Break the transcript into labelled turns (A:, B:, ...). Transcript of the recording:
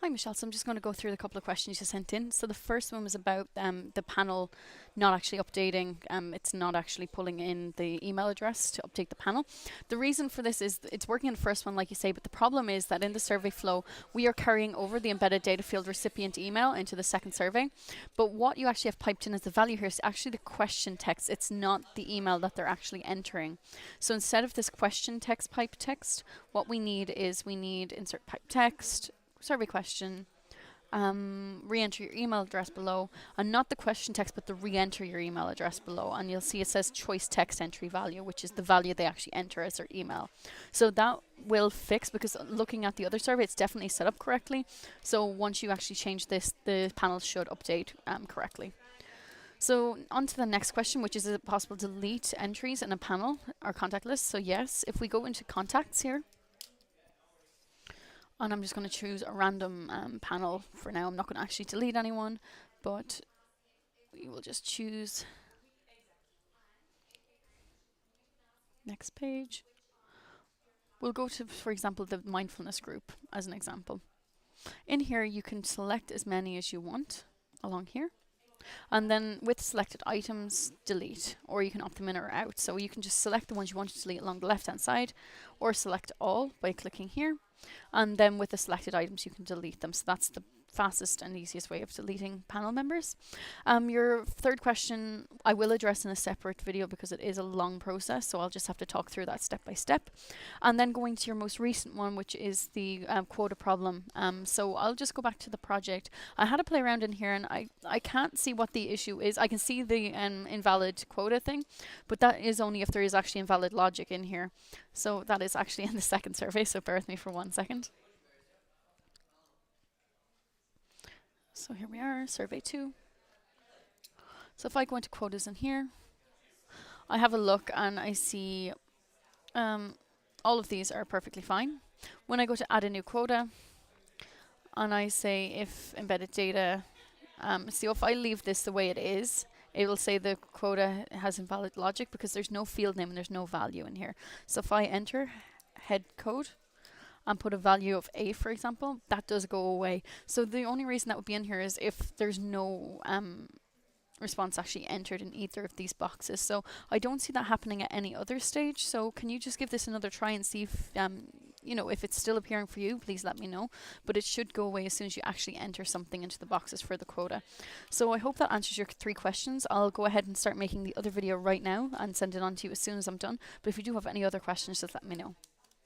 A: Hi, Michelle. So I'm just going to go through the couple of questions you sent in. So the first one was about the panel not actually updating. It's not actually pulling in the email address to update the panel. The reason for this is it's working in the first one, like you say, but the problem is that in the survey flow, we are carrying over the embedded data field recipient email into the second survey. But what you actually have piped in as the value here is actually the question text. It's not the email that they're actually entering. So instead of this question text pipe text, what we need is insert pipe text, survey question, re-enter your email address below, and not the question text, but the re-enter your email address below, and you'll see it says choice text entry value, which is the value they actually enter as their email. So that will fix, because looking at the other survey, it's definitely set up correctly. So once you actually change this, the panel should update correctly. So on to the next question, which is it possible to delete entries in a panel or contact list? So yes, if we go into contacts here, and I'm just going to choose a random panel for now. I'm not going to actually delete anyone, but we will just choose next page. We'll go to, for example, the mindfulness group as an example. In here, you can select as many as you want along here. And then with selected items, delete, or you can opt them in or out. So you can just select the ones you want to delete along the left-hand side, or select all by clicking here. And then with the selected items, you can delete them. So that's the fastest and easiest way of deleting panel members. Your third question, I will address in a separate video because it is a long process, so I'll just have to talk through that step by step. And then going to your most recent one, which is the quota problem. So I'll just go back to the project. I had to play around in here, and I can't see what the issue is. I can see the invalid quota thing, but that is only if there is actually invalid logic in here. So that is actually in the second survey, so bear with me for 1 second. So here we are, survey 2. So if I go into quotas in here, I have a look and I see all of these are perfectly fine. When I go to add a new quota, and I say if embedded data, so if I leave this the way it is, it will say the quota has invalid logic because there's no field name and there's no value in here. So if I enter head code and put a value of A, for example, that does go away. So the only reason that would be in here is if there's no response actually entered in either of these boxes. So I don't see that happening at any other stage. So can you just give this another try and see if you know, if it's still appearing for you, please let me know. But it should go away as soon as you actually enter something into the boxes for the quota. So I hope that answers your 3 questions. I'll go ahead and start making the other video right now and send it on to you as soon as I'm done. But if you do have any other questions, just let me know.